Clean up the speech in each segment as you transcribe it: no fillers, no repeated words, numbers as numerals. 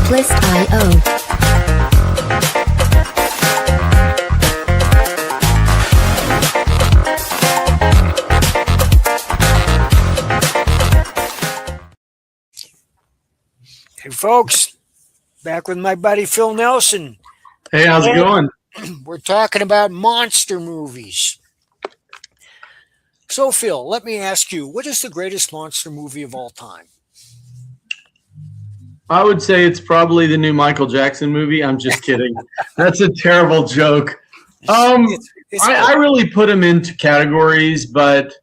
Bliss.io. Hey folks, back with my buddy Phil Nelson. Hey, how's it going? We're talking about monster movies. So Phil, let me ask you, what is the greatest monster movie of all time? I would say it's probably the new Michael Jackson movie. I'm just kidding. That's a terrible joke. I really put them into categories, but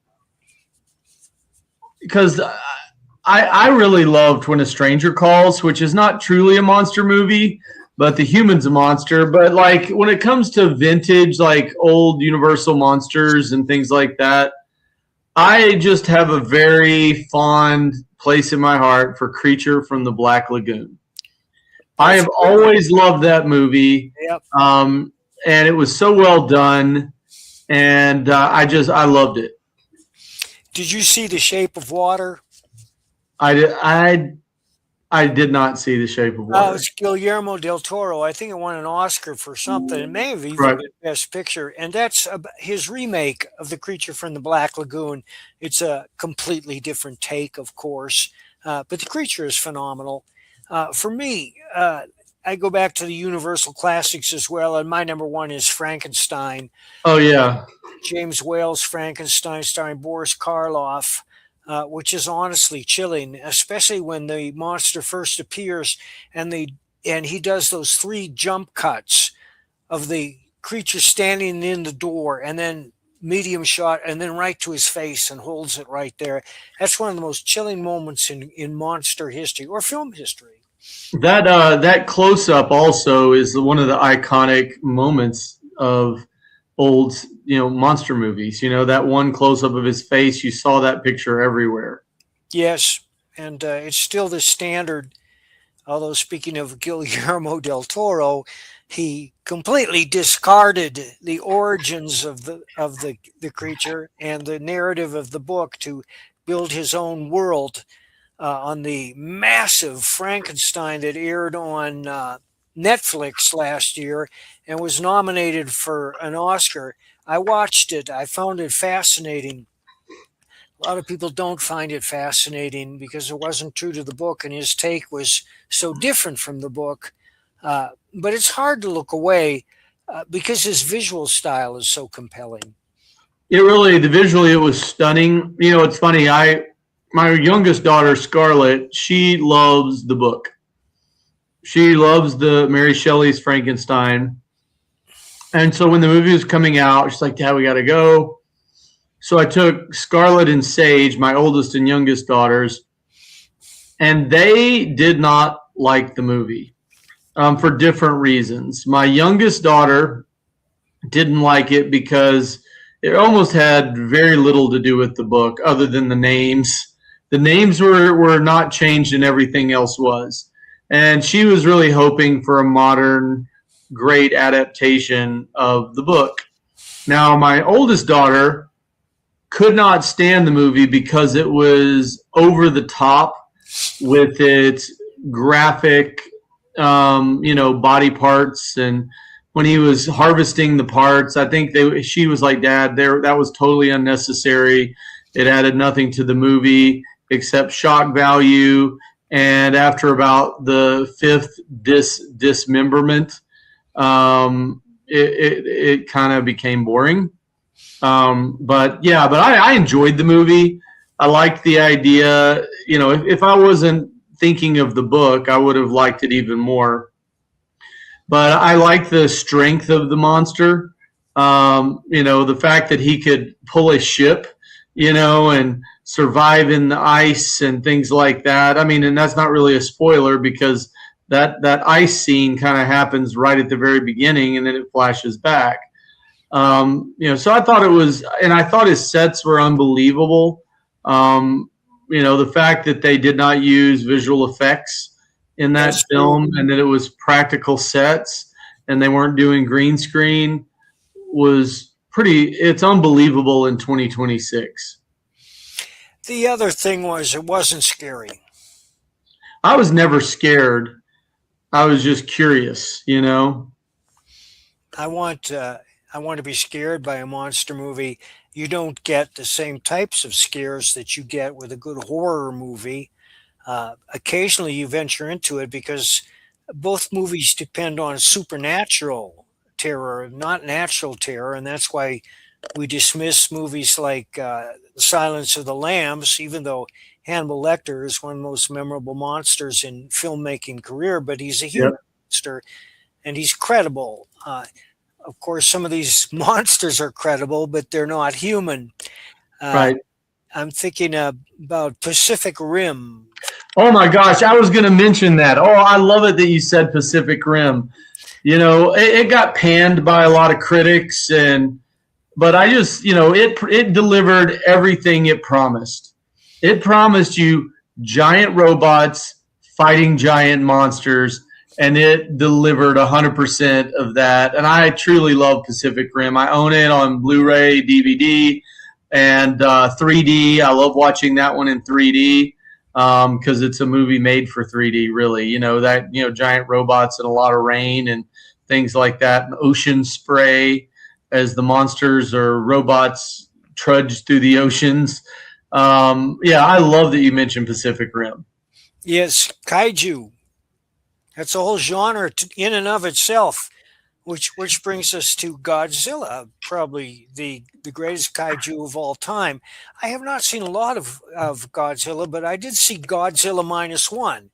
because I really loved When a Stranger Calls, which is not truly a monster movie, but the human's a monster. But like when it comes to vintage, like old Universal monsters and things like that, I just have a very fond place in my heart for Creature from the Black Lagoon. I have always loved that movie. Yep. And it was so well done, and I loved it. Did you see The Shape of Water? I did not see The Shape of Water. It's Guillermo del Toro. I think it won an Oscar for something. It may have even been Best Picture. And that's his remake of The Creature from the Black Lagoon. It's a completely different take, of course. But the creature is phenomenal. For me, I go back to the Universal Classics as well. And my number one is Frankenstein. Oh, yeah. James Whale's Frankenstein starring Boris Karloff. Which is honestly chilling, especially when the monster first appears and he does those 3 jump cuts of the creature standing in the door and then medium shot and then right to his face and holds it right there. That's one of the most chilling moments in monster history or film history. That close up also is one of the iconic moments of old monster movies. That one close up of his face, you saw that picture everywhere. Yes, and it's still the standard. Although speaking of Guillermo del Toro, he completely discarded the origins of the creature and the narrative of the book to build his own world on the massive Frankenstein that aired on Netflix last year and was nominated for an Oscar. I watched it. I found it fascinating. A lot of people don't find it fascinating because it wasn't true to the book and his take was so different from the book. But it's hard to look away because his visual style is so compelling. Visually it was stunning. It's funny. My youngest daughter, Scarlett, she loves the book. She loves the Mary Shelley's Frankenstein. And so when the movie was coming out, she's like, Dad, we got to go. So I took Scarlett and Sage, my oldest and youngest daughters, and they did not like the movie for different reasons. My youngest daughter didn't like it because it almost had very little to do with the book other than the names. The names were not changed and everything else was. And she was really hoping for a modern, great adaptation of the book. Now, my oldest daughter could not stand the movie because it was over the top with its graphic, body parts. And when he was harvesting the parts, I think she was like, Dad, that was totally unnecessary. It added nothing to the movie except shock value. And after about the 5th dismemberment, it kind of became boring. But I enjoyed the movie. I liked the idea. If I wasn't thinking of the book, I would have liked it even more. But I like the strength of the monster. The fact that he could pull a ship, and survive in the ice and things like that. I mean, and that's not really a spoiler because that ice scene kind of happens right at the very beginning and then it flashes back. So I thought it was, and I thought his sets were unbelievable. The fact that they did not use visual effects in that film and that it was practical sets and they weren't doing green screen was it's unbelievable in 2026. The other thing was it wasn't scary. I was never scared. I was just curious, you know. I want to be scared by a monster movie. You don't get the same types of scares that you get with a good horror movie. Occasionally, you venture into it because both movies depend on supernatural terror, not natural terror, and that's why we dismiss movies like Silence of the Lambs, even though Hannibal Lecter is one of the most memorable monsters in filmmaking career, but he's a human Yep. monster and he's credible. Of course, some of these monsters are credible, but they're not human. Uh, Right. I'm thinking about Pacific Rim. Oh my gosh, I was going to mention that. Oh, I love it that you said Pacific Rim. You know, it got panned by a lot of critics, but I just, you know, it delivered everything it promised. It promised you giant robots fighting giant monsters, and it delivered 100% of that. And I truly love Pacific Rim. I own it on Blu-ray, DVD, and 3D. I love watching that one in 3D because it's a movie made for 3D. Really, you know that, you know, giant robots and a lot of rain and things like that, and ocean spray as the monsters or robots trudge through the oceans. Yeah, I love that you mentioned Pacific Rim. Yes, kaiju. That's a whole genre in and of itself. Which brings us to Godzilla, probably the greatest kaiju of all time. I have not seen a lot of Godzilla, but I did see Godzilla -1,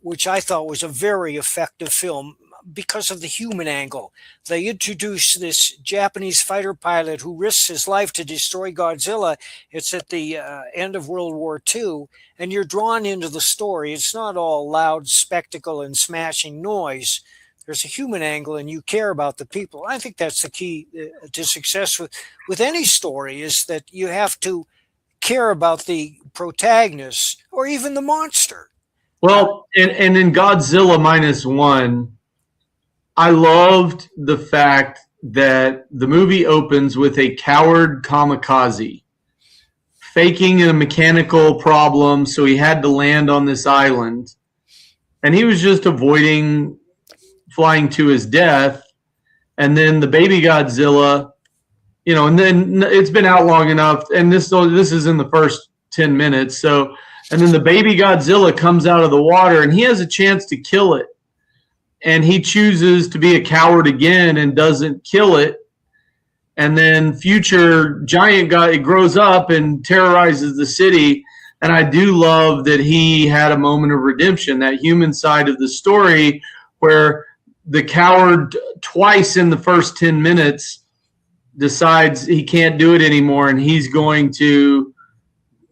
which I thought was a very effective film because of the human angle. They introduce this Japanese fighter pilot who risks his life to destroy Godzilla. It's at the end of World War II, and you're drawn into the story. It's not all loud spectacle and smashing noise. There's a human angle, and you care about the people. I think that's the key to success with any story, is that you have to care about the protagonist or even the monster. Well, and in Godzilla -1, I loved the fact that the movie opens with a coward kamikaze faking a mechanical problem, so he had to land on this island, and he was just avoiding flying to his death. And then the baby Godzilla, you know, and then it's been out long enough, and this is in the first 10 minutes. So, and then the baby Godzilla comes out of the water, and he has a chance to kill it, and he chooses to be a coward again and doesn't kill it. And then future giant guy, it grows up and terrorizes the city. And I do love that he had a moment of redemption, that human side of the story, where the coward twice in the first 10 minutes decides he can't do it anymore, and he's going to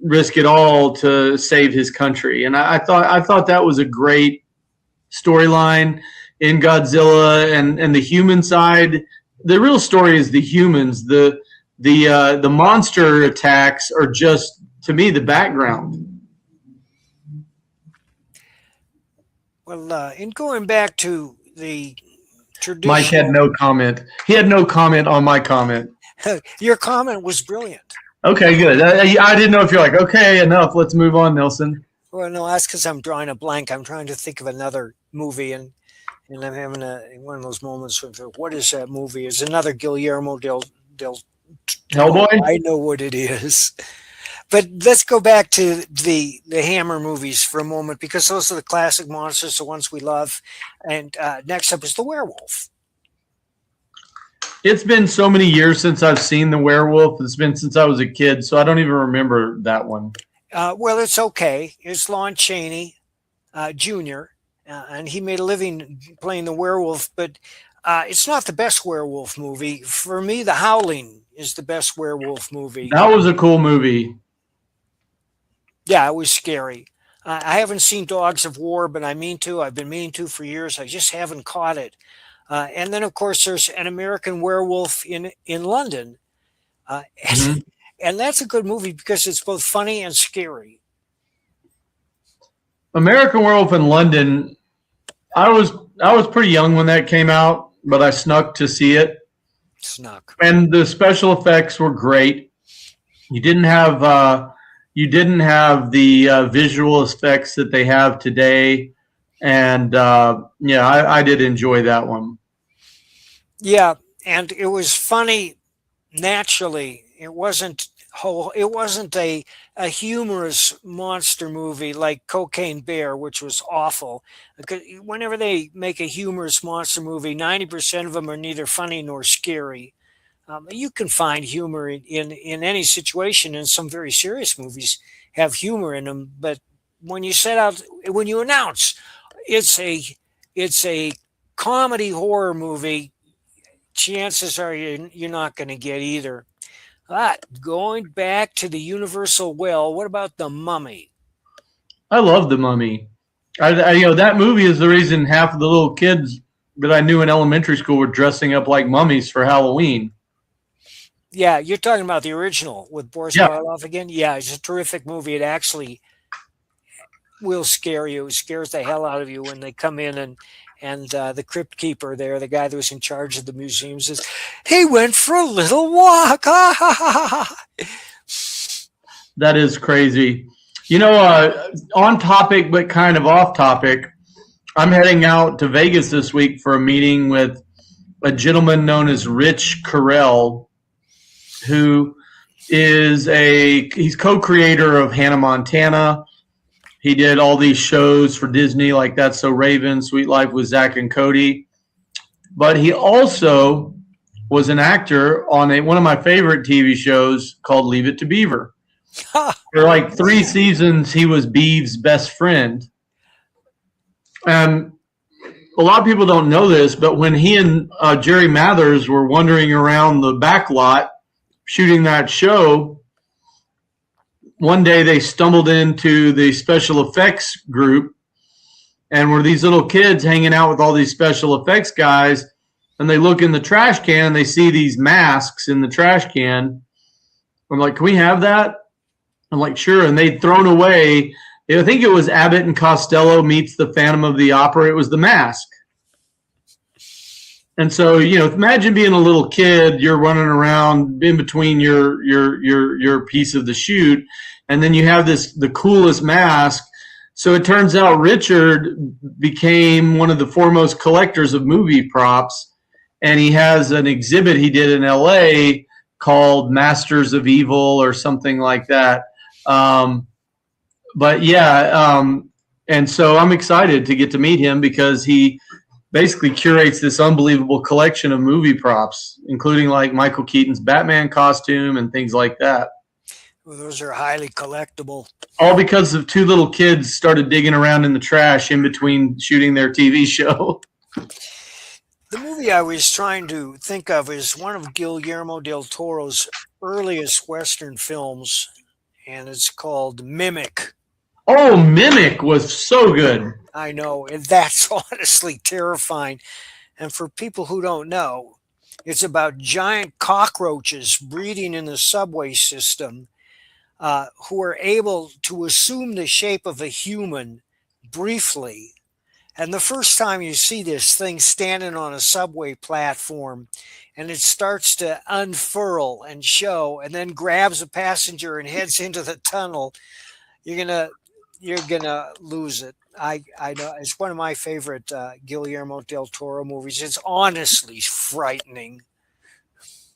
risk it all to save his country. And I thought that was a great storyline in Godzilla, and the human side. The real story is the humans. The monster attacks are just, to me, the background. Well, in going back to the traditional, Mike had no comment. He had no comment on my comment. your comment was brilliant. Okay, good. I didn't know if you're like, okay, enough. Let's move on, Nelson. Well, no, that's because I'm drawing a blank. I'm trying to think of another movie, and I'm having one of those moments of what is that movie? It's another Guillermo del Hellboy? I know what it is. But let's go back to the Hammer movies for a moment, because those are the classic monsters, the ones we love. And next up is the werewolf. It's been so many years since I've seen the werewolf. It's been since I was a kid, so I don't even remember that one. Well, it's okay. It's Lon Chaney Jr., and he made a living playing the werewolf, but it's not the best werewolf movie. For me, The Howling is the best werewolf movie. That was a cool movie. Yeah, it was scary. I haven't seen Dogs of War, but I mean to. I've been meaning to for years. I just haven't caught it. And then, of course, there's An American Werewolf in London. And that's a good movie because it's both funny and scary. American Werewolf in London, I was pretty young when that came out, but I snuck to see it. Snuck. And the special effects were great. You didn't have the visual effects that they have today, And yeah, I did enjoy that one. Yeah, and it was funny naturally. It wasn't a humorous monster movie like Cocaine Bear, which was awful. Because whenever they make a humorous monster movie, 90% of them are neither funny nor scary. You can find humor in any situation, and some very serious movies have humor in them. But when you announce it's a it's a comedy horror movie, chances are you're not going to get either. But going back to the Universal Well, what about the Mummy? I love The Mummy. That movie is the reason half of the little kids that I knew in elementary school were dressing up like mummies for Halloween. Yeah, you're talking about the original with Boris Yeah, Karloff again. Yeah, it's a terrific movie. It actually will scare you. It scares the hell out of you when they come in and the crypt keeper there, the guy that was in charge of the museum, says he went for a little walk. that is crazy. On topic but kind of off topic, I'm heading out to Vegas this week for a meeting with a gentleman known as Rich Carell, who he's co-creator of Hannah Montana. He did all these shows for Disney like That's So Raven, Sweet Life with Zach and Cody. But he also was an actor on one of my favorite TV shows called Leave It to Beaver. For like 3 seasons, he was Beav's best friend. And a lot of people don't know this, but when he and Jerry Mathers were wandering around the back lot shooting that show, one day they stumbled into the special effects group and were these little kids hanging out with all these special effects guys, and they look in the trash can and they see these masks in the trash can. I'm like, can we have that? I'm like, sure. And they'd thrown away, I think it was Abbott and Costello meets the Phantom of the Opera. It was The Mask. And so, imagine being a little kid, you're running around in between your piece of the shoot, and then you have the coolest mask. So it turns out Richard became one of the foremost collectors of movie props, and he has an exhibit he did in LA called Masters of Evil or something like that. And so I'm excited to get to meet him because he basically curates this unbelievable collection of movie props, including like Michael Keaton's Batman costume and things like that. Well, those are highly collectible. All because of 2 little kids started digging around in the trash in between shooting their TV show. The movie I was trying to think of is one of Guillermo del Toro's earliest Western films, and it's called Mimic. Oh, Mimic was so good. I know, and that's honestly terrifying. And for people who don't know, it's about giant cockroaches breeding in the subway system who are able to assume the shape of a human briefly. And the first time you see this thing standing on a subway platform and it starts to unfurl and show and then grabs a passenger and heads into the tunnel, you're gonna lose it. I know it's one of my favorite Guillermo del Toro movies. It's honestly frightening.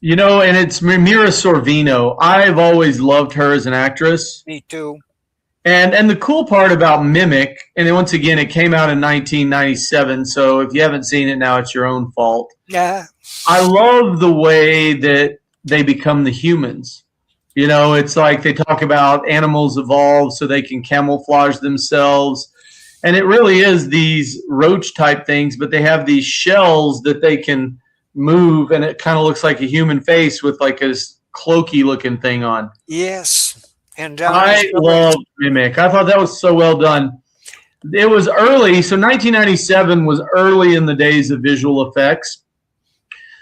And it's Mira Sorvino. I've always loved her as an actress. Me too. And the cool part about Mimic, and then once again, it came out in 1997, so if you haven't seen it now, it's your own fault. Yeah. I love the way that they become the humans. It's like they talk about animals evolve so they can camouflage themselves. And it really is these roach type things, but they have these shells that they can move, and it kind of looks like a human face with like a cloaky looking thing on. Yes. And I love Mimic. I thought that was so well done. It was early, so 1997 was early in the days of visual effects.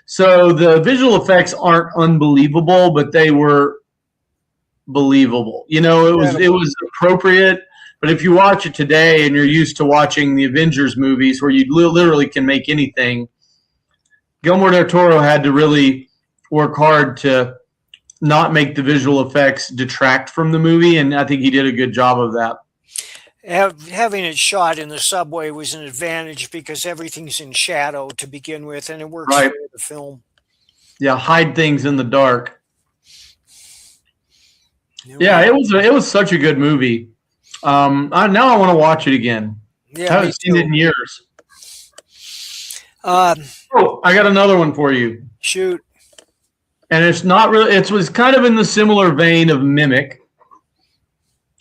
So the visual effects aren't unbelievable, but they were believable. It was appropriate. But if you watch it today and you're used to watching the Avengers movies where you literally can make anything, Guillermo del Toro had to really work hard to not make the visual effects detract from the movie, and I think he did a good job of that. Having it shot in the subway was an advantage because everything's in shadow to begin with, and it works Right. for the film. Yeah, hide things in the dark. It Yeah, was, it was such a good movie. Now I want to watch it again. yeah, I me haven't seen it too. in years. Uh, Oh, I got another one for you. Shoot. And it's not really, it was kind of in the similar vein of Mimic,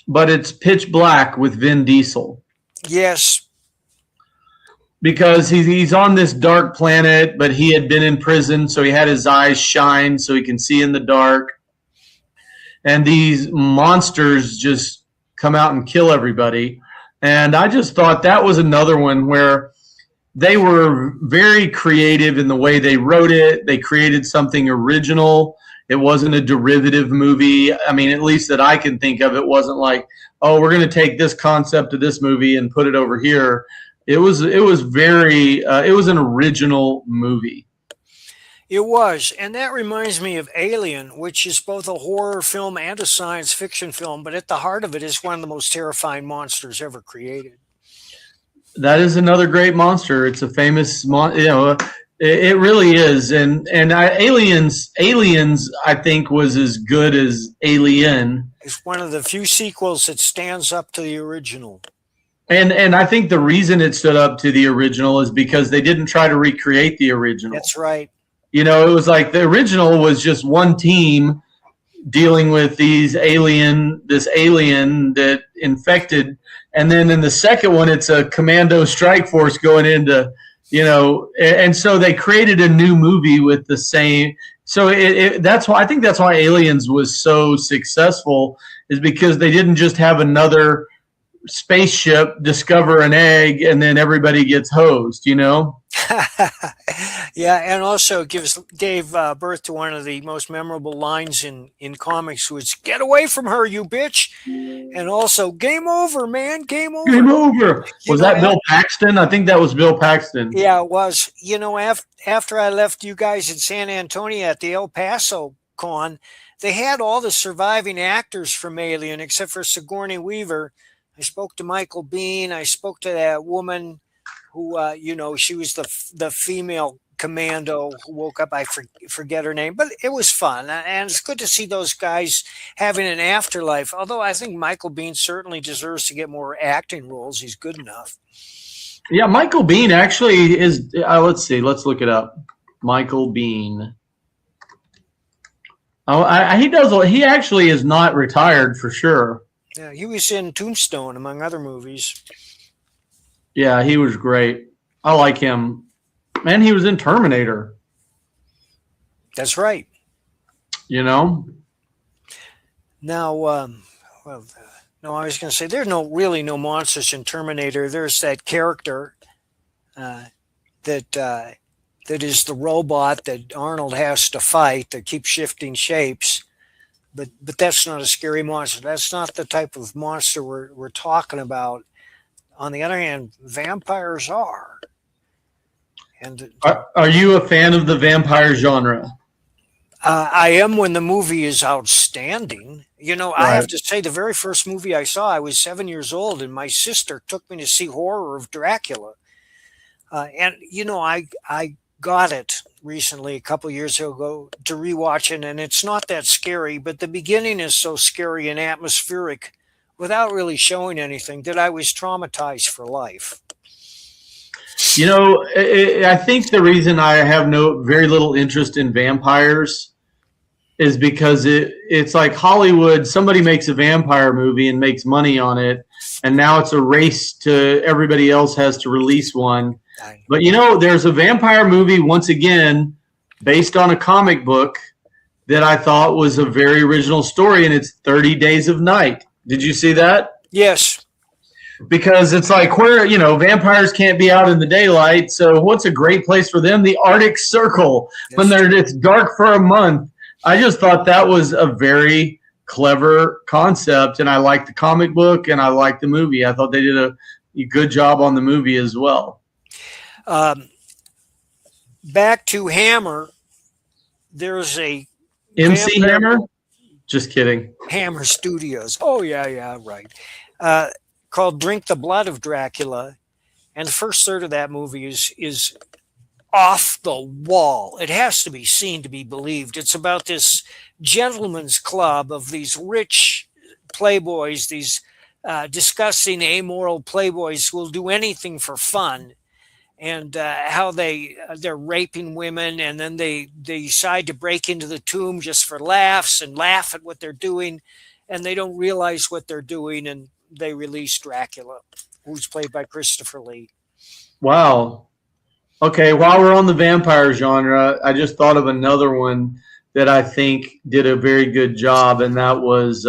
but it's Pitch Black with Vin Diesel. Yes. Because he's on this dark planet, but he had been in prison, so he had his eyes shine so he can see in the dark. And these monsters just come out and kill everybody. And I just thought that was another one where they were very creative in the way they wrote it. They created something original. It wasn't a derivative movie. I mean, at least that I can think of, it wasn't like, oh, we're going to take this concept of this movie and put it over here. It was very it was an original movie. It was, and that reminds me of Alien, which is both a horror film and a science fiction film, but at the heart of it is one of the most terrifying monsters ever created. That is another great monster. It's a famous, it really is. And Aliens, I think was as good as Alien. It's one of the few sequels that stands up to the original. And I think the reason it stood up to the original is because they didn't try to recreate the original. That's right. You know, it was like the original was just one team dealing with this alien that infected. And then in the second one, it's a commando strike force going into, and so they created a new movie with the same. So that's why I think that's why Aliens was so successful, is because they didn't just have another spaceship discover an egg and then everybody gets hosed, Yeah, and also gave birth to one of the most memorable lines in comics, was "Get away from her, you bitch!" And also, "Game over, man, game over." Game over. Was that Bill Paxton? I think that was Bill Paxton. Yeah, it was. After I left you guys in San Antonio at the El Paso con, they had all the surviving actors from Alien except for Sigourney Weaver. I spoke to Michael Biehn. I spoke to that woman who, she was the female commando who woke up. I forget her name, but it was fun. And it's good to see those guys having an afterlife. Although I think Michael Biehn certainly deserves to get more acting roles. He's good enough. Yeah, Michael Biehn actually is, let's see. Let's look it up. Michael Biehn. Oh, he actually is not retired for sure. Yeah, he was in Tombstone, among other movies. Yeah, he was great. I like him. Man, he was in Terminator. That's right. Now, no, I was going to say there's really no monsters in Terminator. There's that character that is the robot that Arnold has to fight that keeps shifting shapes. But that's not a scary monster. That's not the type of monster we're talking about. On the other hand, vampires are. And are you a fan of the vampire genre? I am when the movie is outstanding. Right. I have to say, the very first movie I saw, I was 7 years old, and my sister took me to see Horror of Dracula. And I got it recently, a couple years ago, to rewatch it, and it's not that scary, but the beginning is so scary and atmospheric without really showing anything that I was traumatized for life. I think the reason I have very little interest in vampires is because it's like Hollywood. Somebody makes a vampire movie and makes money on it, and now it's a race to everybody else has to release one. But there's a vampire movie, once again, based on a comic book that I thought was a very original story, and it's 30 Days of Night. Did you see that? Yes. Because it's like where, vampires can't be out in the daylight. So what's a great place for them? The Arctic Circle, when it's dark for a month. I just thought that was a very clever concept, and I liked the comic book and I liked the movie. I thought they did a good job on the movie as well. Back to Hammer, there's a MC Hammer? Just kidding. Hammer Studios. Oh, yeah, right. called Drink the Blood of Dracula. And the first third of that movie is off the wall. It has to be seen to be believed. It's about this gentleman's club of these rich playboys, these disgusting, amoral playboys who will do anything for fun, and how they're raping women, and then they decide to break into the tomb just for laughs and laugh at what they're doing, and they don't realize what they're doing, and they release Dracula, who's played by Christopher Lee. Wow. Okay, while we're on the vampire genre, I just thought of another one that I think did a very good job, and that was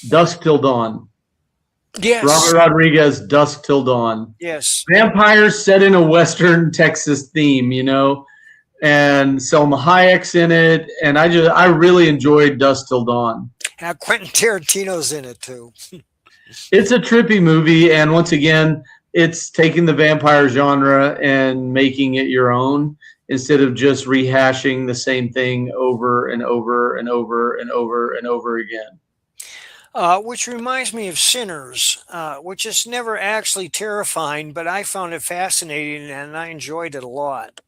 Dusk Till Dawn. Yes. Robert Rodriguez, Dusk Till Dawn. Yes. Vampires set in a Western Texas theme, you know, and Selma Hayek's in it, and I really enjoyed Dusk Till Dawn. Quentin Tarantino's in it too. It's a trippy movie, and once again, it's taking the vampire genre and making it your own instead of just rehashing the same thing over and over and over and over and over again. Which reminds me of Sinners, which is never actually terrifying, but I found it fascinating and I enjoyed it a lot.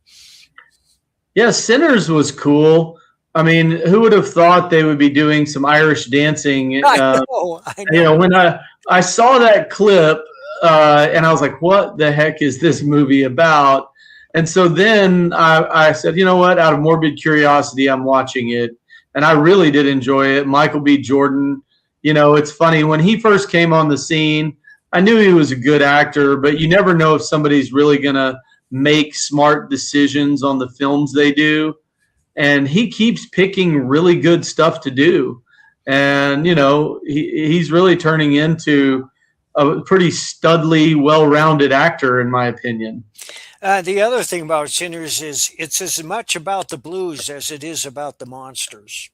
Yeah, Sinners was cool. I mean, who would have thought they would be doing some Irish dancing? I know. You know, when I saw that clip, and I was like, what the heck is this movie about? And so then I said, you know what? Out of morbid curiosity, I'm watching it. And I really did enjoy it. Michael B. Jordan, you know, it's funny. When he first came on the scene, I knew he was a good actor, but you never know if somebody's really going to make smart decisions on the films they do. And he keeps picking really good stuff to do. And, you know, he's really turning into a pretty studly, well-rounded actor, in my opinion. The other thing about Sinners is it's as much about the blues as it is about the monsters.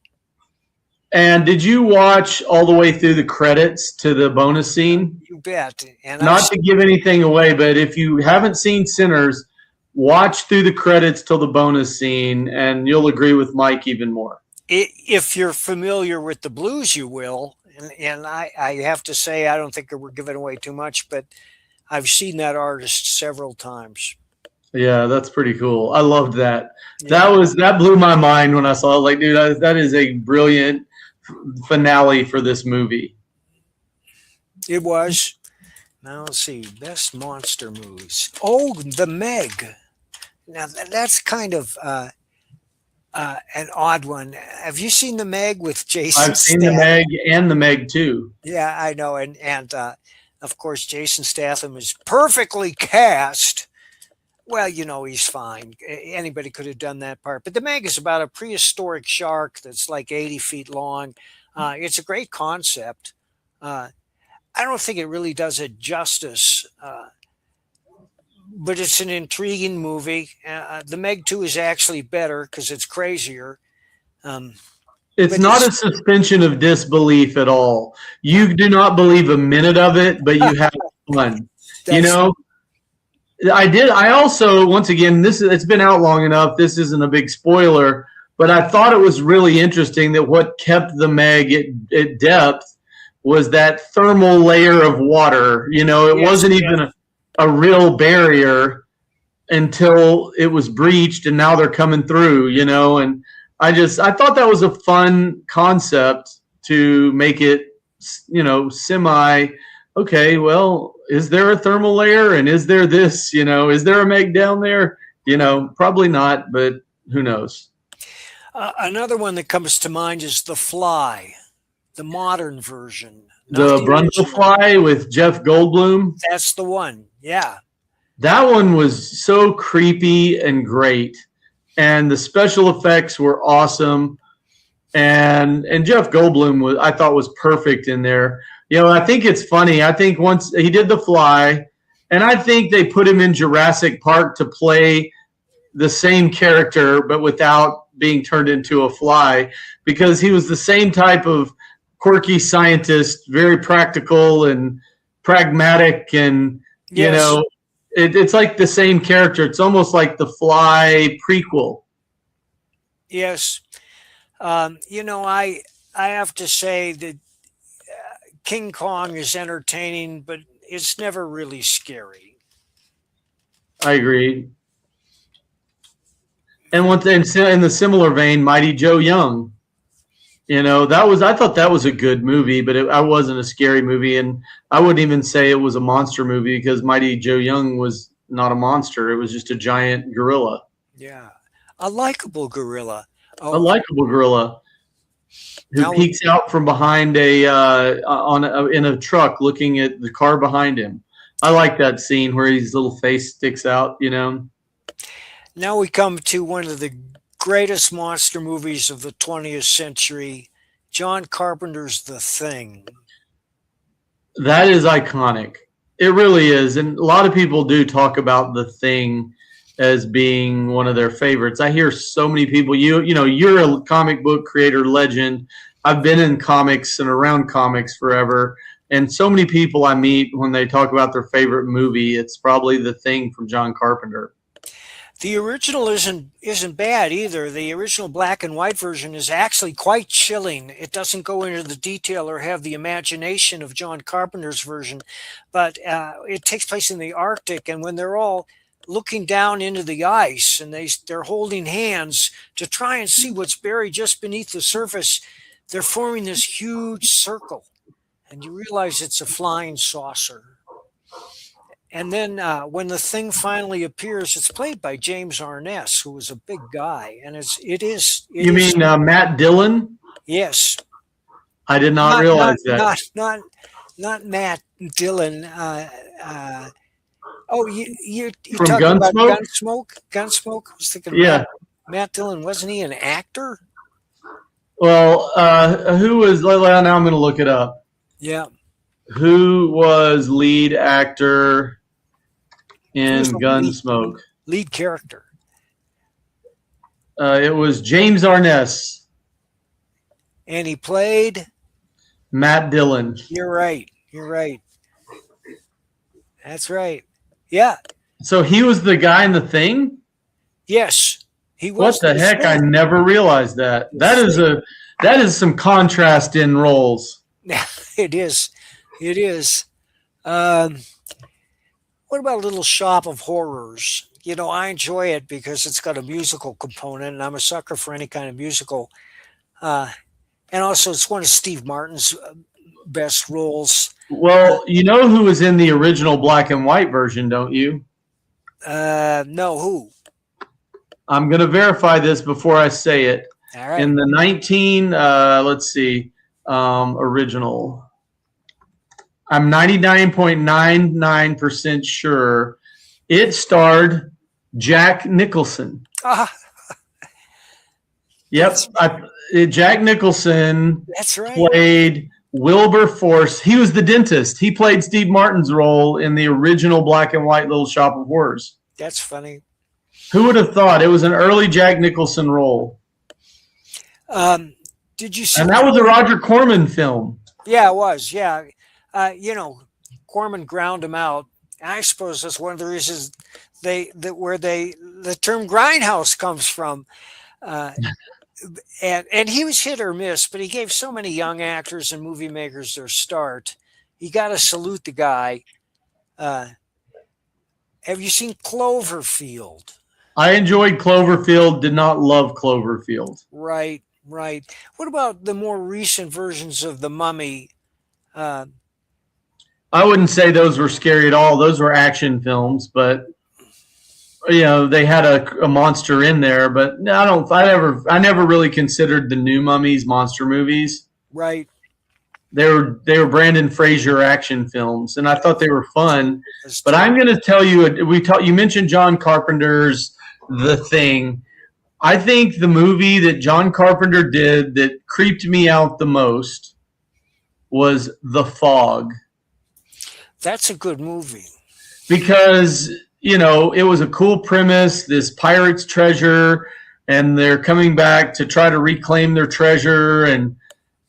And did you watch all the way through the credits to the bonus scene? You bet. And not to give anything away, but if you haven't seen Sinners, watch through the credits till the bonus scene, and you'll agree with Mike even more. If you're familiar with the blues, you will. And I have to say, I don't think we're giving away too much, but I've seen that artist several times. Yeah, that's pretty cool. I loved that. Yeah. That blew my mind when I saw it. Like, dude, that is a brilliant finale for this movie. It was. Now let's see, best monster movies. Oh, The Meg. Now that's kind of an odd one. Have you seen The Meg with Jason? I've seen The Meg and The Meg 2. Yeah, I know, and of course Jason Statham is perfectly cast. Well, you know, he's fine. Anybody could have done that part. But The Meg is about a prehistoric shark that's like 80 feet long. It's a great concept. I don't think it really does it justice, but it's an intriguing movie. The Meg 2 is actually better because it's crazier. It's not a suspension of disbelief at all. You do not believe a minute of it, but you have fun. You know? I also, once again, it's been out long enough. This isn't a big spoiler, but I thought it was really interesting that what kept the Meg at depth was that thermal layer of water. You know, it wasn't even a real barrier until it was breached, and now they're coming through, you know. And I thought that was a fun concept to make it, you know, okay, well, is there a thermal layer, and is there this, you know, is there a Meg down there? You know, probably not, but who knows? Another one that comes to mind is The Fly, the modern version. The Brundle Fly with Jeff Goldblum. That's the one, yeah. That one was so creepy and great, and the special effects were awesome, and Jeff Goldblum I thought was perfect in there. You know, I think it's funny. I think once he did The Fly, and I think they put him in Jurassic Park to play the same character, but without being turned into a fly, because he was the same type of quirky scientist, very practical and pragmatic, and you know, it's like the same character. It's almost like The Fly prequel. Yes. You know, I have to say that King Kong is entertaining, but it's never really scary. I agree. And in the similar vein, Mighty Joe Young. I thought that was a good movie, but I wasn't a scary movie, and I wouldn't even say it was a monster movie because Mighty Joe Young was not a monster; it was just a giant gorilla, Yeah, a likable gorilla. a Oh, likable gorilla who now we, peeks out from behind in a truck, looking at the car behind him. I like that scene where his little face sticks out. now we come to one of the greatest monster movies of the 20th century, John Carpenter's The Thing. That is iconic. It really is. And a lot of people do talk about The Thing as being one of their favorites. I hear so many people, you're a comic book creator legend. I've been in comics and around comics forever. And so many people I meet when they talk about their favorite movie, it's probably The Thing from John Carpenter. The original isn't bad either. The original black and white version is actually quite chilling. It doesn't go into the detail or have the imagination of John Carpenter's version, but it takes place in the Arctic, and when they're all looking down into the ice and they're holding hands to try and see what's buried just beneath the surface, they're forming this huge circle, and you realize it's a flying saucer. And then when the thing finally appears, it's played by James Arness, who was a big guy, and You mean Matt Dillon? yes, I did not realize that. not Matt Dillon. Oh, you From talking about Gunsmoke? Gunsmoke? Gunsmoke. I was thinking Yeah. Matt Dillon. Wasn't he an actor? Well, who was? Now I'm going to look it up. Yeah, Who was lead actor in was the Gunsmoke? lead character. It was James Arness, And he played. Matt Dillon. You're right. You're right. That's right. Yeah. So he was the guy in The Thing? Yes. He was. What the heck? I never realized that. That is some contrast in roles. It is. It is. What about a little shop of horrors? I enjoy it because it's got a musical component, and I'm a sucker for any kind of musical. And also, it's one of Steve Martin's best roles. Well, you know who was in the original black and white version, don't you? No, who? I'm going to verify this before I say it. All right. In the original, I'm 99.99% sure it starred Jack Nicholson. Yep. Jack Nicholson That's right. played Wilberforce. He was the dentist. He played Steve Martin's role in the original black and white Little Shop of Horrors. That's funny. Who would have thought? It was an early Jack Nicholson role. Did you see? And that was a Roger Corman film. Yeah, it was. Yeah. Corman ground him out. I suppose that's one of the reasons the term grindhouse comes from. And he was hit or miss, but he gave so many young actors and movie makers their start. You got to salute the guy. Have you seen Cloverfield? I enjoyed Cloverfield, did not love Cloverfield. Right. What about the more recent versions of The Mummy? I wouldn't say those were scary at all. Those were action films, but they had a monster in there. But I never really considered the new Mummies monster movies. Right. They were Brandon Fraser action films, and I thought they were fun. But I'm going to tell you, you mentioned John Carpenter's The Thing. I think the movie that John Carpenter did that creeped me out the most was The Fog. That's a good movie. Because, it was a cool premise, this pirate's treasure, and they're coming back to try to reclaim their treasure. And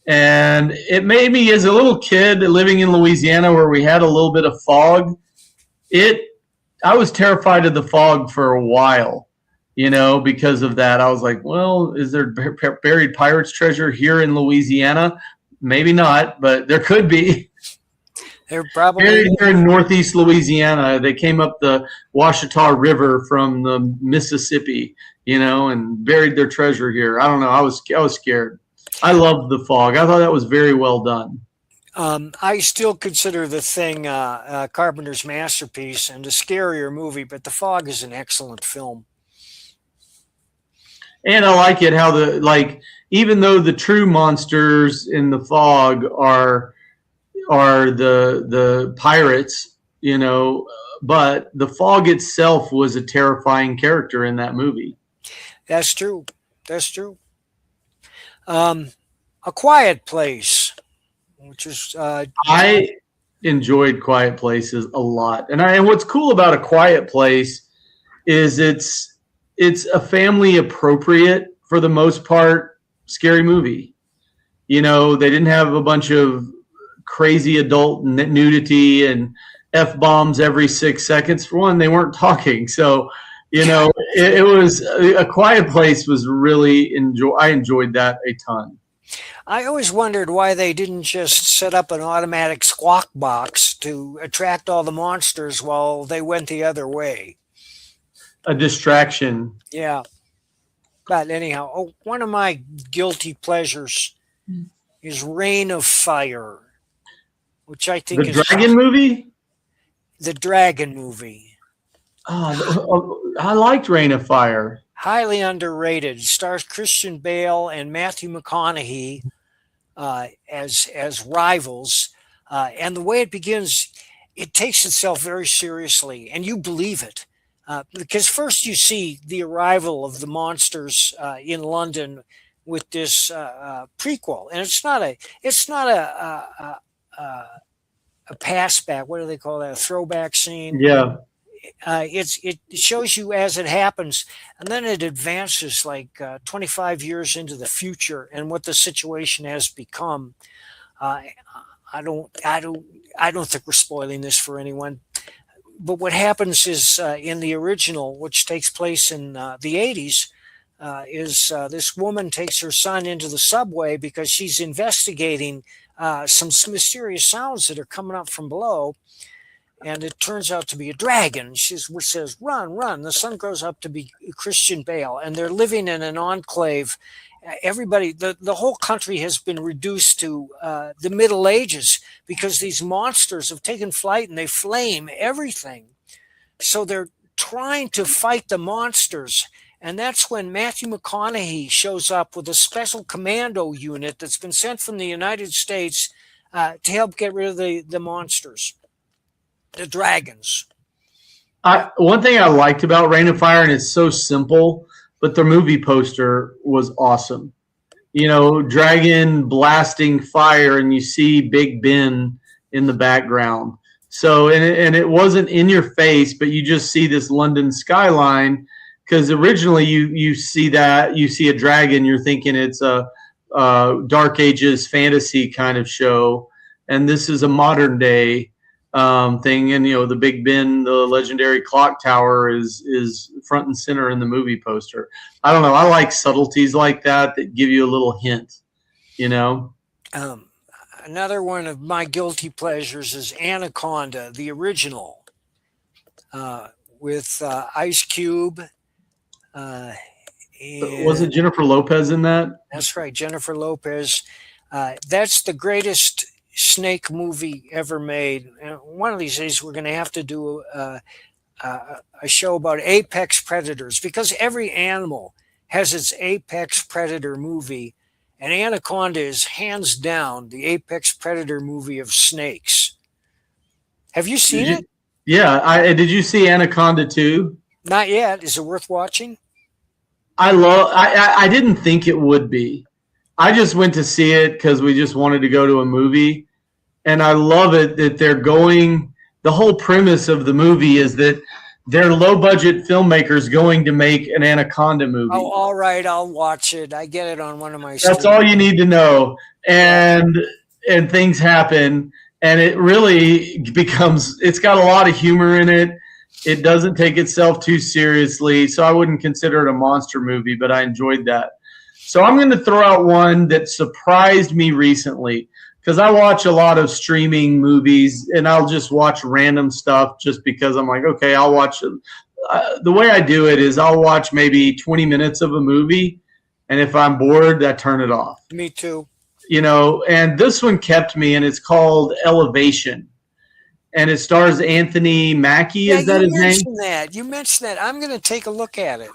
it made me, as a little kid living in Louisiana where we had a little bit of fog, I was terrified of the fog for a while. Because of that. I was like, well, is there buried pirates treasure here in Louisiana? Maybe not, but there could be. They're probably Buried here in northeast Louisiana. They came up the Washita River from the Mississippi, and buried their treasure here. I don't know. I was scared. I loved The Fog. I thought that was very well done. I still consider The Thing Carpenter's masterpiece and a scarier movie, but The Fog is an excellent film. And I like it how even though the true monsters in The Fog are the pirates, but the fog itself was a terrifying character in that movie. That's true. A Quiet Place, which is I enjoyed Quiet Places a lot, and what's cool about A Quiet Place is it's a family appropriate, for the most part, scary movie. They didn't have a bunch of crazy adult nudity and F-bombs every 6 seconds. For one, they weren't talking. So, it was A Quiet Place was really I enjoyed that a ton. I always wondered why they didn't just set up an automatic squawk box to attract all the monsters while they went the other way. A distraction. Yeah. But anyhow, one of my guilty pleasures is Reign of Fire, which I think is... The Dragon movie? The Dragon movie. Oh, I liked Reign of Fire. Highly underrated. It stars Christian Bale and Matthew McConaughey as rivals. And the way it begins, it takes itself very seriously, and you believe it. Because first you see the arrival of the monsters in London with this prequel, and it's not a pass back. What do they call that? A throwback scene. Yeah. It shows you as it happens, and then it advances like 25 years into the future and what the situation has become. I don't think we're spoiling this for anyone. But what happens is in the original, which takes place in the 80s, is this woman takes her son into the subway because she's investigating some mysterious sounds that are coming up from below. And it turns out to be a dragon. She says, run, run. The son grows up to be Christian Bale, and they're living in an enclave. Everybody, the whole country has been reduced to the Middle Ages because these monsters have taken flight and they flame everything. So they're trying to fight the monsters. And that's when Matthew McConaughey shows up with a special commando unit that's been sent from the United States to help get rid of the monsters, the dragons. One thing I liked about Reign of Fire, and it's so simple, but the movie poster was awesome. Dragon blasting fire, and you see Big Ben in the background. So, and it wasn't in your face, but you just see this London skyline. Because originally you see a dragon, you're thinking it's a Dark Ages fantasy kind of show, and this is a modern day thing. And the Big Ben, the legendary clock tower, is front and center in the movie poster. I don't know. I like subtleties like that give you a little hint. Another one of my guilty pleasures is Anaconda, the original, with Ice Cube. Was it Jennifer Lopez in that? That's right, Jennifer Lopez. That's the greatest snake movie ever made. One of these days, we're going to have to do a show about apex predators, because every animal has its apex predator movie, and Anaconda is hands down the apex predator movie of snakes. Have you seen it? Yeah. Did you see Anaconda 2? Not yet. Is it worth watching? I didn't think it would be. I just went to see it because we just wanted to go to a movie. And I love it that the whole premise of the movie is that they're low-budget filmmakers going to make an Anaconda movie. Oh, all right. I'll watch it. I get it on one of my That's all you need to know. And things happen. And it really it's got a lot of humor in it. It doesn't take itself too seriously, so I wouldn't consider it a monster movie, but I enjoyed that. So I'm going to throw out one that surprised me recently, because I watch a lot of streaming movies and I'll just watch random stuff just because I'm like, okay, I'll watch. The way I do it is I'll watch maybe 20 minutes of a movie, and if I'm bored, I turn it off. Me too. And this one kept me, and it's called Elevation. And it stars Anthony Mackie. Yeah, is that his name? You mentioned that. I'm going to take a look at it.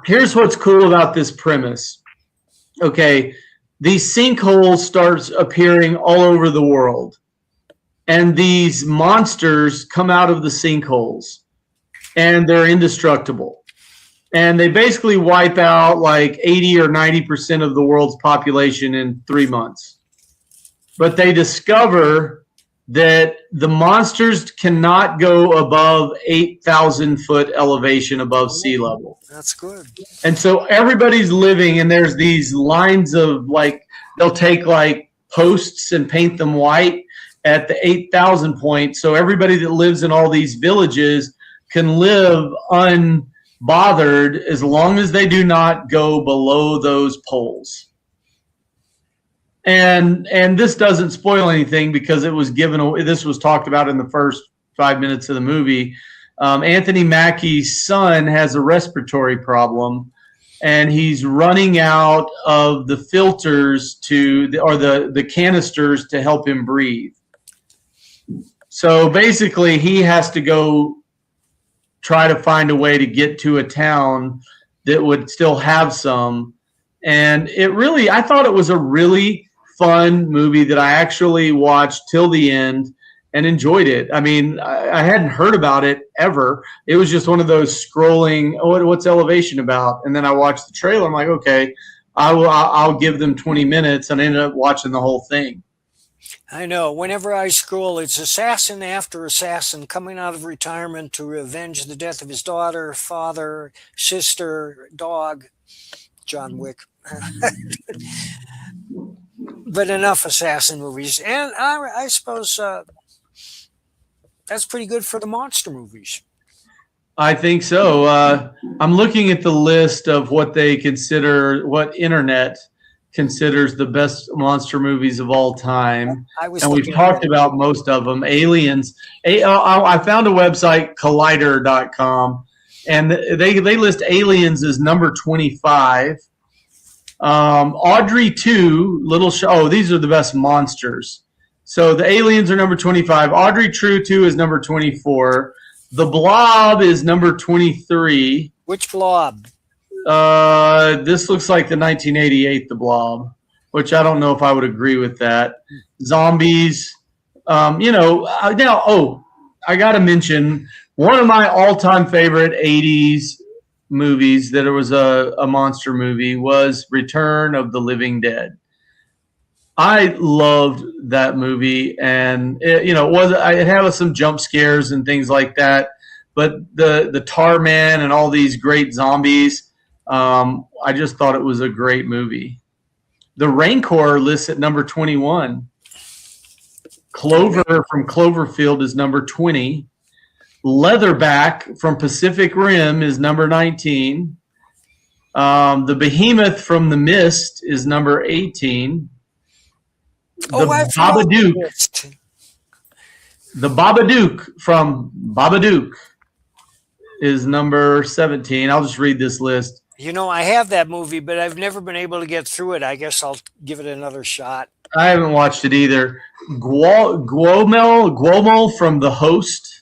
Here's what's cool about this premise. Okay, these sinkholes start appearing all over the world. And these monsters come out of the sinkholes. And they're indestructible. And they basically wipe out like 80 or 90% of the world's population in 3 months. But they discover that the monsters cannot go above 8,000 foot elevation above sea level. That's good. And so everybody's living, and there's these lines of like, they'll take like posts and paint them white at the 8,000 point. So everybody that lives in all these villages can live unbothered as long as they do not go below those poles. And this doesn't spoil anything because it was this was talked about in the first 5 minutes of the movie. Anthony Mackie's son has a respiratory problem, and he's running out of the filters the canisters to help him breathe. So basically, he has to go try to find a way to get to a town that would still have some. And I thought it was a really fun movie that I actually watched till the end and enjoyed it. I mean, I hadn't heard about it ever. It was just one of those scrolling, what's Elevation about? And then I watched the trailer. I'm like, okay, I'll give them 20 minutes, and I ended up watching the whole thing. I know. Whenever I scroll, it's assassin after assassin coming out of retirement to revenge the death of his daughter, father, sister, dog. John Wick. But enough assassin movies. And I suppose that's pretty good for the monster movies. I think so. I'm looking at the list of what internet considers the best monster movies of all time. And we've talked about most of them. Aliens. I found a website, collider.com, and they list Aliens as number 25. Audrey 2, these are the best monsters. So the Aliens are number 25. Audrey 2 is number 24. The Blob is number 23. Which Blob? This looks like the 1988 The Blob, which I don't know if I would agree with that. Zombies. I got to mention one of my all-time favorite 80s movies that it was a monster movie was Return of the Living Dead. I loved that movie, and it had some jump scares and things like that, but the Tar Man and all these great zombies, I just thought it was a great movie. The Rancor lists at number 21. Clover from Cloverfield is number 20. Leatherback from Pacific Rim is number 19. The Behemoth from The Mist is number 18. The Babadook from Babadook is number 17. I'll just read this list. I have that movie, but I've never been able to get through it. I guess I'll give it another shot. I haven't watched it either. Guomo from The Host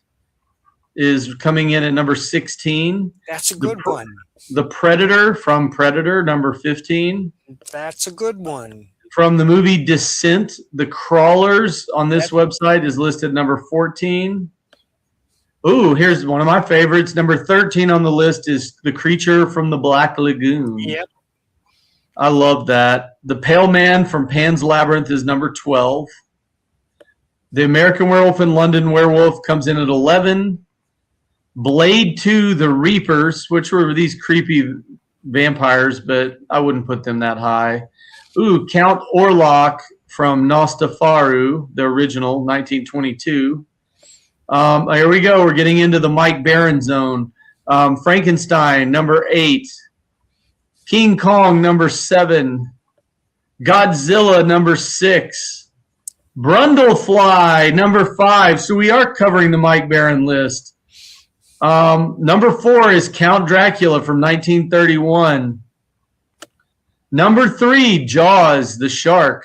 is coming in at number 16. That's a good one. The Predator from Predator, number 15. That's a good one. From the movie Descent, The Crawlers on this website is listed number 14. Ooh, here's one of my favorites. Number 13 on the list is The Creature from the Black Lagoon. Yep. I love that. The Pale Man from Pan's Labyrinth is number 12. The American Werewolf in London Werewolf comes in at 11. Blade 2, The Reapers, which were these creepy vampires, but I wouldn't put them that high. Ooh, Count Orlok from Nostafaru, the original, 1922. Here we go. We're getting into the Mike Baron zone. Frankenstein, number 8. King Kong, number 7. Godzilla, number 6. Brundlefly, number 5. So we are covering the Mike Baron list. Number 4 is Count Dracula from 1931. Number 3, Jaws, the shark.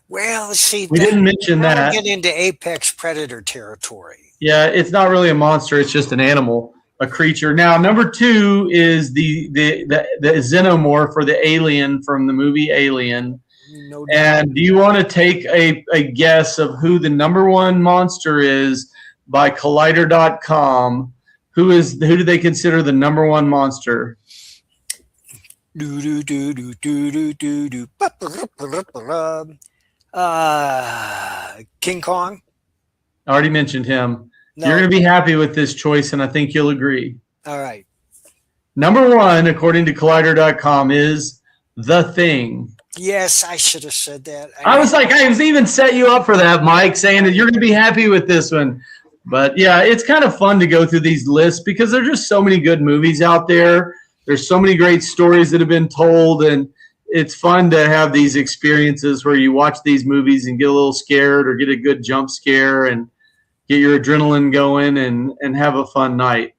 Well, see, we didn't mention that. Get into apex predator territory. Yeah, it's not really a monster; it's just an animal, a creature. Now, number 2 is the xenomorph or the alien from the movie Alien. No doubt. And do you want to take a guess of who the number 1 monster is by Collider.com? Who do they consider the number 1 monster? King Kong. I already mentioned him. No. You're going to be happy with this choice, and I think you'll agree. All right. Number 1, according to Collider.com, is The Thing. Yes, I should have said that. I was even set you up for that, Mike, saying that you're going to be happy with this one. But yeah, it's kind of fun to go through these lists because there's just so many good movies out there. There's so many great stories that have been told, and it's fun to have these experiences where you watch these movies and get a little scared or get a good jump scare and get your adrenaline going and have a fun night.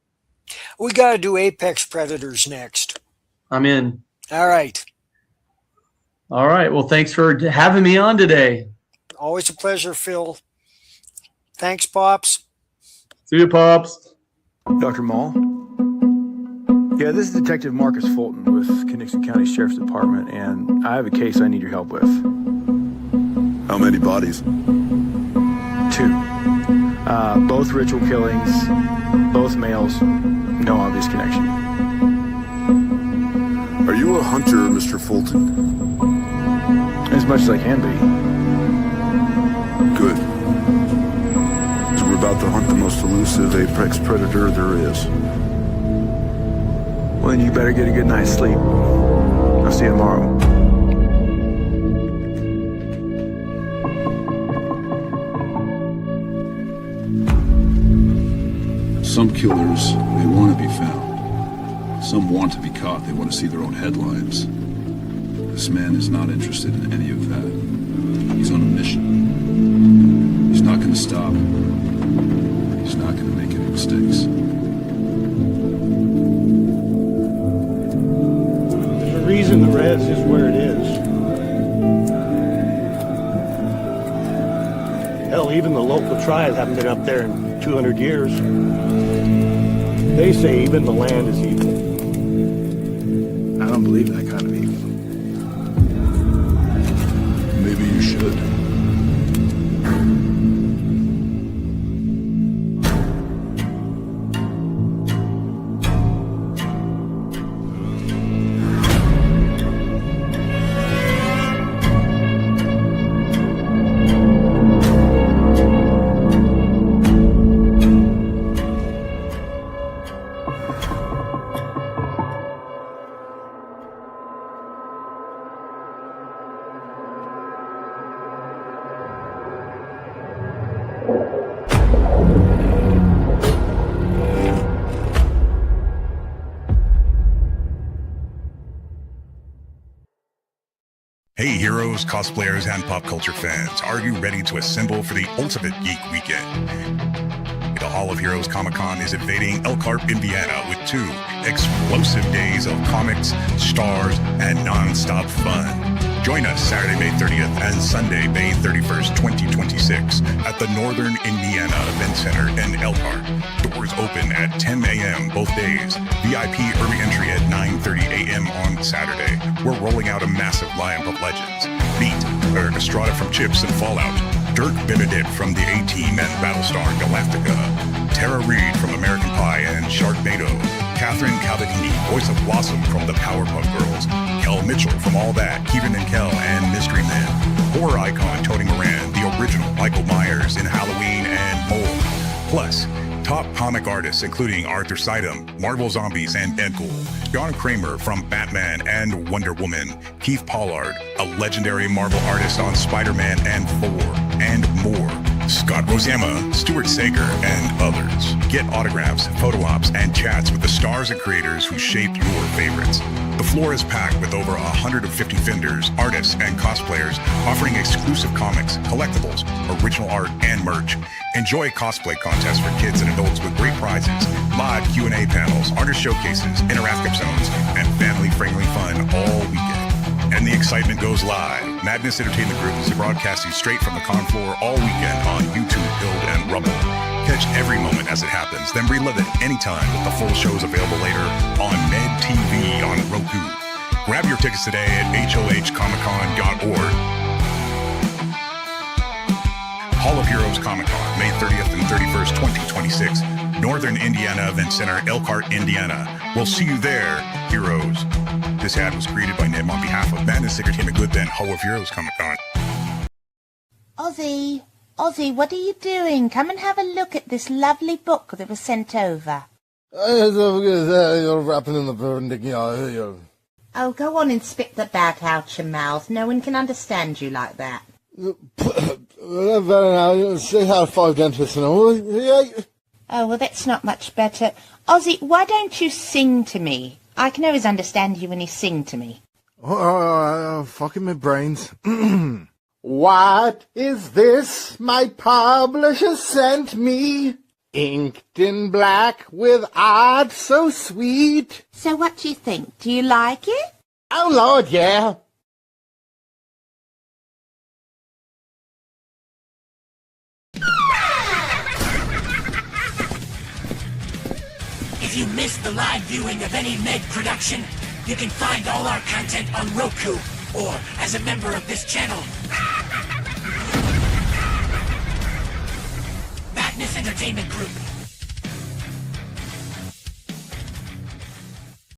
We got to do Apex Predators next. I'm in. All right. All right. Well, thanks for having me on today. Always a pleasure, Phil. Thanks, Pops. See you, Pops. Dr. Mall? Yeah, this is Detective Marcus Fulton with Kinnixon County Sheriff's Department, and I have a case I need your help with. How many bodies? 2. Both ritual killings, both males, no obvious connection. Are you a hunter, Mr. Fulton? As much as I can be. Good. So we're about to hunt the most elusive apex predator there is. Well, then you better get a good night's sleep. I'll see you tomorrow. Some killers, they want to be found. Some want to be caught. They want to see their own headlines. This man is not interested in any of that. He's on a mission. He's not going to stop. He's not going to make any mistakes. There's a reason the res is where it is. Hell, even the local tribes haven't been up there in 200 years. They say even the land is evil. I don't believe that kind of evil. Maybe you should. Hey heroes, cosplayers, and pop culture fans, are you ready to assemble for the ultimate geek weekend? The Hall of Heroes Comic-Con is invading Elkhart, Indiana with 2 explosive days of comics, stars, and non-stop fun. Join us Saturday, May 30th and Sunday, May 31st, 2026 at the Northern Indiana Event Center in Elkhart. Doors open at 10 a.m. both days. VIP early entry at 9:30 a.m. on Saturday. We're rolling out a massive lineup of legends. Meet Eric Estrada from Chips and Fallout, Dirk Benedict from the A-Team and Battlestar Galactica, Tara Reid from American Pie and Sharknado, Catherine Cavadini, voice of Blossom from the Powerpuff Girls, Kel Mitchell from All That, Kieran and Kel and Mystery Men, horror icon Tony Moran, the original Michael Myers in Halloween, and more. Plus, top comic artists including Arthur Sidem, Marvel Zombies and Deadpool, John Kramer from Batman and Wonder Woman, Keith Pollard, a legendary Marvel artist on Spider-Man and Thor, and more. Scott Rosama, Stuart Sager, and others. Get autographs, photo ops, and chats with the stars and creators who shaped your favorites. The floor is packed with over 150 vendors, artists, and cosplayers offering exclusive comics, collectibles, original art, and merch. Enjoy cosplay contests for kids and adults with great prizes, live Q&A panels, artist showcases, interactive zones, and family-friendly fun all weekend. And the excitement goes live. Madness Entertainment Group is broadcasting straight from the con floor all weekend on YouTube, Build, and Rumble. Catch every moment as it happens, then relive it anytime with the full shows available later on Med TV on Roku. Grab your tickets today at hohcomiccon.org. Hall of Heroes Comic Con, May 30th and 31st, 2026. Northern Indiana Event Center, Elkhart, Indiana. We'll see you there, heroes. This ad was created by Nim on behalf of Madness Entertainment Group and Hall of Heroes Comic Con. Ozzy, what are you doing? Come and have a look at this lovely book that was sent over. You're wrapping in the perpendicular. Oh, go on and spit the bat out your mouth. No one can understand you like that. Say how 5 dentists and all. Oh, well, that's not much better. Ozzy, why don't you sing to me? I can always understand you when you sing to me. Fucking my brains. What is this my publisher sent me? Inked in black with art so sweet. So what do you think? Do you like it? Oh, Lord, yeah. If you missed the live viewing of any Med production, you can find all our content on Roku or as a member of this channel. Madness Entertainment Group.